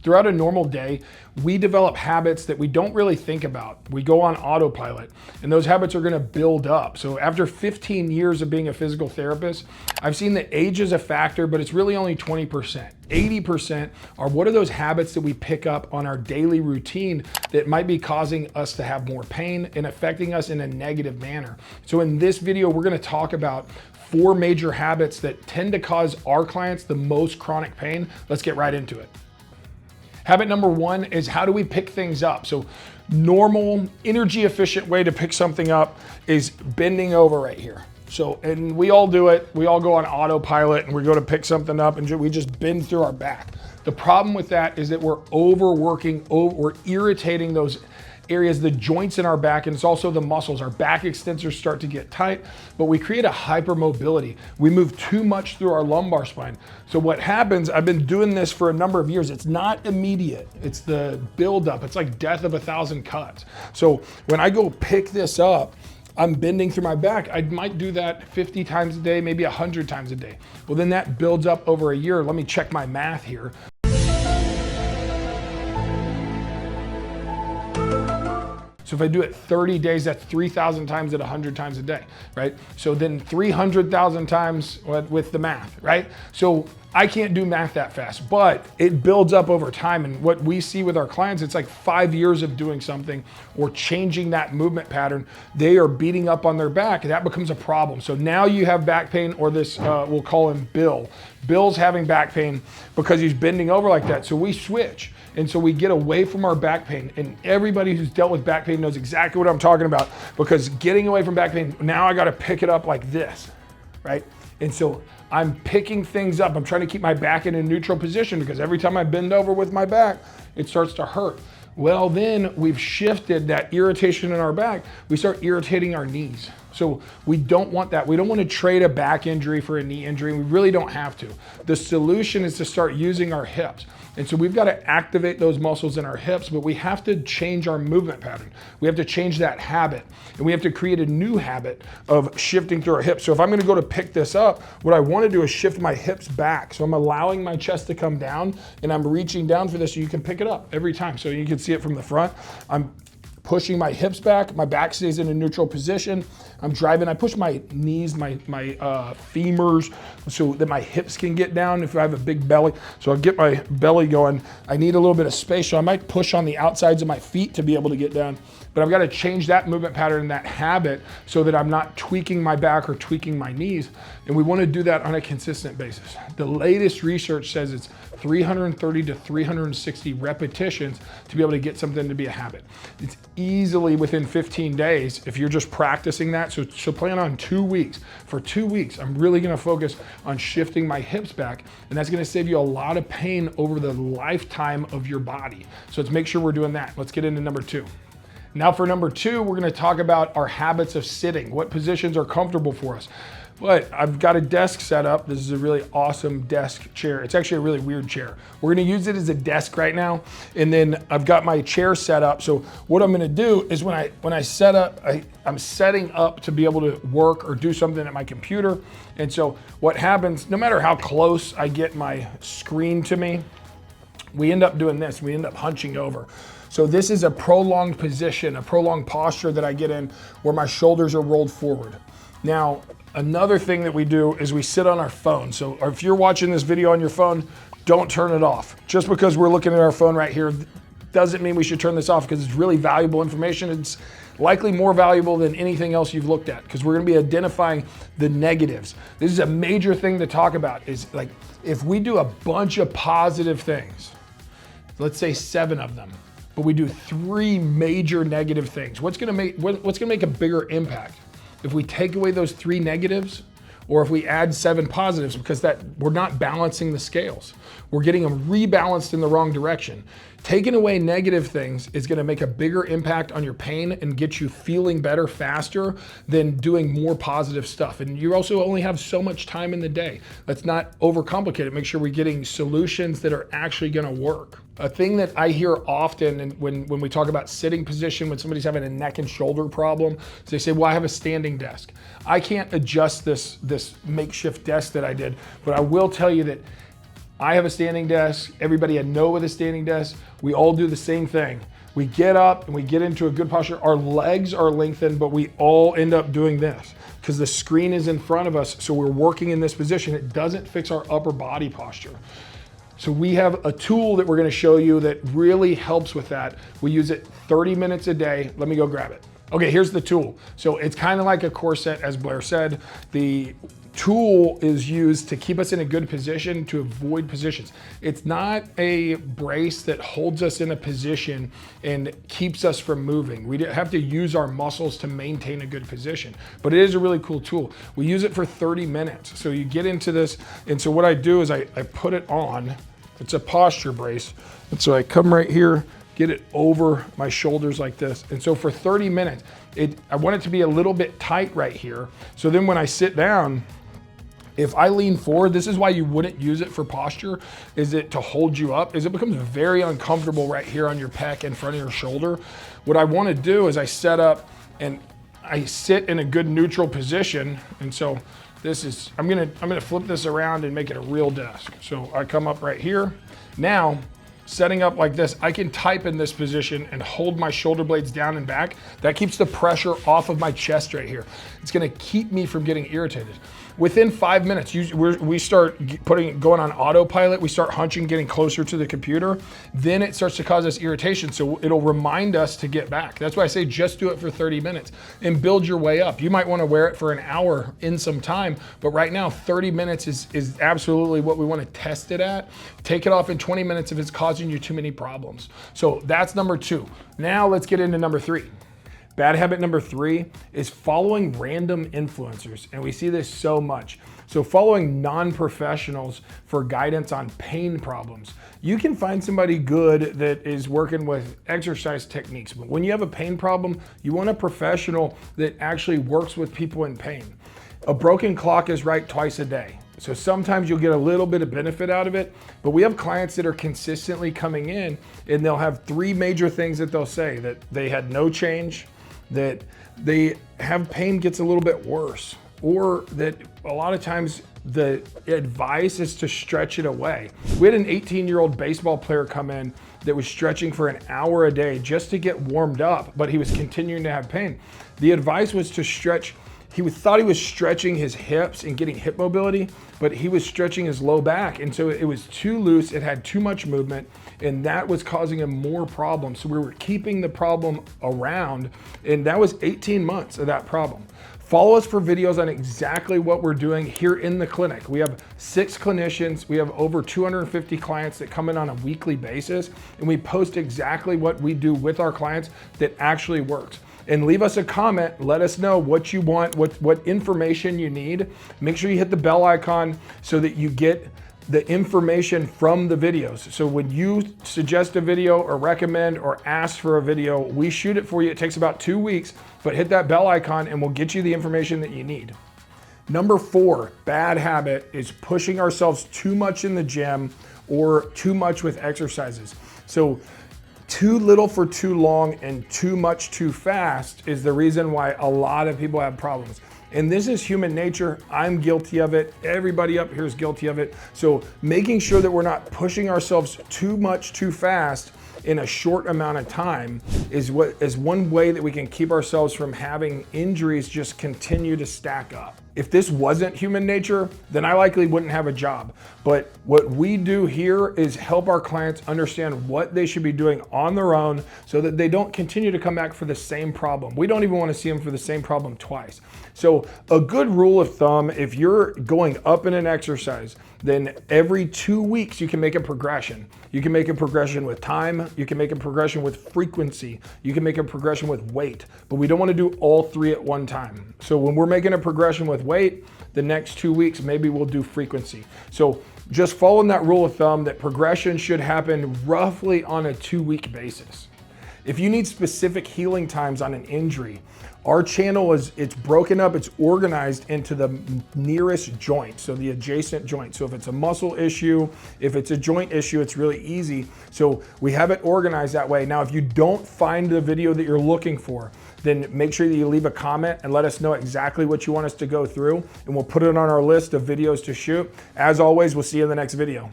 Throughout a normal day, we develop habits that we don't really think about. We go on autopilot, and those habits are gonna build up. So after 15 years of being a physical therapist, I've seen that age is a factor, but it's really only 20%. 80% are what are those habits that we pick up on our daily routine that might be causing us to have more pain and affecting us in a negative manner. So in this video, we're gonna talk about 4 major habits that tend to cause our clients the most chronic pain. Let's get right into it. Habit number 1 is how do we pick things up? So normal, energy efficient way to pick something up is bending over right here. So, and we all do it. We all go on autopilot and we go to pick something up and we just bend through our back. The problem with that is that we're overworking, we're irritating those areas, the joints in our back, and it's also the muscles. Our back extensors start to get tight, but we create a hypermobility. We move too much through our lumbar spine. So what happens, I've been doing this for a number of years. It's not immediate. It's the buildup. It's like death of 1,000 cuts. So when I go pick this up, I'm bending through my back. I might do that 50 times a day, maybe 100 times a day. Well, then that builds up over a year. Let me check my math here. So if I do it 30 days, that's 3,000 times at 100 times a day, right? So then 300,000 times with the math, right? So I can't do math that fast, but it builds up over time. And what we see with our clients, it's like 5 years of doing something or changing that movement pattern. They are beating up on their back. That becomes a problem. So now you have back pain, or this, we'll call him Bill. Bill's having back pain because he's bending over like that. So we switch. And so we get away from our back pain, and everybody who's dealt with back pain knows exactly what I'm talking about, because getting away from back pain, now I got to pick it up like this, right? And so I'm picking things up. I'm trying to keep my back in a neutral position because every time I bend over with my back, it starts to hurt. Well, then we've shifted that irritation in our back. We start irritating our knees. So we don't want that. We don't want to trade a back injury for a knee injury. We really don't have to. The solution is to start using our hips. And so we've got to activate those muscles in our hips, but we have to change our movement pattern. We have to change that habit, and we have to create a new habit of shifting through our hips. So if I'm going to go to pick this up, what I want to do is shift my hips back. So I'm allowing my chest to come down, and I'm reaching down for this so you can pick it up every time. So you can see it from the front. I'm pushing my hips back, my back stays in a neutral position. I'm driving, I push my knees, my femurs, so that my hips can get down if I have a big belly. So I'll get my belly going. I need a little bit of space, so I might push on the outsides of my feet to be able to get down. But I've got to change that movement pattern and that habit so that I'm not tweaking my back or tweaking my knees. And we want to do that on a consistent basis. The latest research says it's 330 to 360 repetitions to be able to get something to be a habit. It's easily within 15 days if you're just practicing that. So plan on 2 weeks. For 2 weeks, I'm really going to focus on shifting my hips back, and that's going to save you a lot of pain over the lifetime of your body. So let's make sure we're doing that. Let's get into number 2. Now for number 2, we're going to talk about our habits of sitting. What positions are comfortable for us? But I've got a desk set up. This is a really awesome desk chair. It's actually a really weird chair. We're gonna use it as a desk right now. And then I've got my chair set up. So what I'm gonna do is when I set up, I'm setting up to be able to work or do something at my computer. And so what happens, no matter how close I get my screen to me, we end up doing this. We end up hunching over. So this is a prolonged position, a prolonged posture that I get in where my shoulders are rolled forward. Now, another thing that we do is we sit on our phone. So if you're watching this video on your phone, don't turn it off. Just because we're looking at our phone right here doesn't mean we should turn this off, because it's really valuable information. It's likely more valuable than anything else you've looked at, because we're gonna be identifying the negatives. This is a major thing to talk about, is like, if we do a bunch of positive things, let's say 7 of them, but we do 3 major negative things, what's gonna make a bigger impact? If we take away those 3 negatives, or if we add 7 positives, because that we're not balancing the scales. We're getting them rebalanced in the wrong direction. Taking away negative things is gonna make a bigger impact on your pain and get you feeling better faster than doing more positive stuff. And you also only have so much time in the day. Let's not overcomplicate it. Make sure we're getting solutions that are actually gonna work. A thing that I hear often, and when we talk about sitting position, when somebody's having a neck and shoulder problem, is they say, well, I have a standing desk. I can't adjust this makeshift desk that I did, but I will tell you that I have a standing desk. Everybody I know with a standing desk, we all do the same thing. We get up and we get into a good posture. Our legs are lengthened, but we all end up doing this because the screen is in front of us. So we're working in this position. It doesn't fix our upper body posture. So we have a tool that we're gonna show you that really helps with that. We use it 30 minutes a day. Let me go grab it. Okay, here's the tool. So it's kind of like a corset, as Blair said. The tool is used to keep us in a good position to avoid positions. It's not a brace that holds us in a position and keeps us from moving. We have to use our muscles to maintain a good position, but it is a really cool tool. We use it for 30 minutes. So you get into this, and so what I do is I put it on. It's a posture brace. And so I come right here, get it over my shoulders like this. And so for 30 minutes, I want it to be a little bit tight right here. So then when I sit down, if I lean forward, this is why you wouldn't use it for posture, is it to hold you up, is it becomes very uncomfortable right here on your pec in front of your shoulder. What I wanna do is I set up and I sit in a good neutral position. And so this is, I'm gonna flip this around and make it a real desk. So I come up right here. Now, setting up like this, I can type in this position and hold my shoulder blades down and back. That keeps the pressure off of my chest right here. It's gonna keep me from getting irritated. Within 5 minutes, we start going on autopilot, we start hunching, getting closer to the computer, then it starts to cause us irritation, so it'll remind us to get back. That's why I say just do it for 30 minutes and build your way up. You might wanna wear it for an hour in some time, but right now 30 minutes is absolutely what we wanna test it at. Take it off in 20 minutes if it's causing you too many problems. So that's number 2. Now let's get into number 3. Bad habit number 3 is following random influencers, and we see this so much. So following non-professionals for guidance on pain problems. You can find somebody good that is working with exercise techniques, but when you have a pain problem, you want a professional that actually works with people in pain. A broken clock is right twice a day. So sometimes you'll get a little bit of benefit out of it, but we have clients that are consistently coming in and they'll have 3 major things that they'll say: that they had no change, that they have pain gets a little bit worse, or that a lot of times the advice is to stretch it away. We had an 18-year-old baseball player come in that was stretching for an hour a day just to get warmed up, but he was continuing to have pain. The advice was to stretch. He thought he was stretching his hips and getting hip mobility, but he was stretching his low back. And so it was too loose, it had too much movement, and that was causing him more problems. So we were keeping the problem around, and that was 18 months of that problem. Follow us for videos on exactly what we're doing here in the clinic. We have 6 clinicians. We have over 250 clients that come in on a weekly basis, and we post exactly what we do with our clients that actually works. And leave us a comment, let us know what you want, what information you need. Make sure you hit the bell icon so that you get the information from the videos. So when you suggest a video or recommend or ask for a video, we shoot it for you. It takes about 2 weeks, but hit that bell icon and we'll get you the information that you need. Number 4, bad habit is pushing ourselves too much in the gym or too much with exercises. So too little for too long and too much too fast is the reason why a lot of people have problems. And this is human nature. I'm guilty of it. Everybody up here is guilty of it. So making sure that we're not pushing ourselves too much too fast in a short amount of time is one way that we can keep ourselves from having injuries just continue to stack up. If this wasn't human nature, then I likely wouldn't have a job. But what we do here is help our clients understand what they should be doing on their own so that they don't continue to come back for the same problem. We don't even want to see them for the same problem twice. So a good rule of thumb, if you're going up in an exercise, then every 2 weeks you can make a progression. You can make a progression with time, you can make a progression with frequency, you can make a progression with weight, but we don't want to do all 3 at one time. So when we're making a progression with weight, the next 2 weeks, maybe we'll do frequency. So just following that rule of thumb that progression should happen roughly on a 2-week basis. If you need specific healing times on an injury, our channel it's broken up, it's organized into the nearest joint, so the adjacent joint. So if it's a muscle issue, if it's a joint issue, it's really easy. So we have it organized that way. Now, if you don't find the video that you're looking for, then make sure that you leave a comment and let us know exactly what you want us to go through, and we'll put it on our list of videos to shoot. As always, we'll see you in the next video.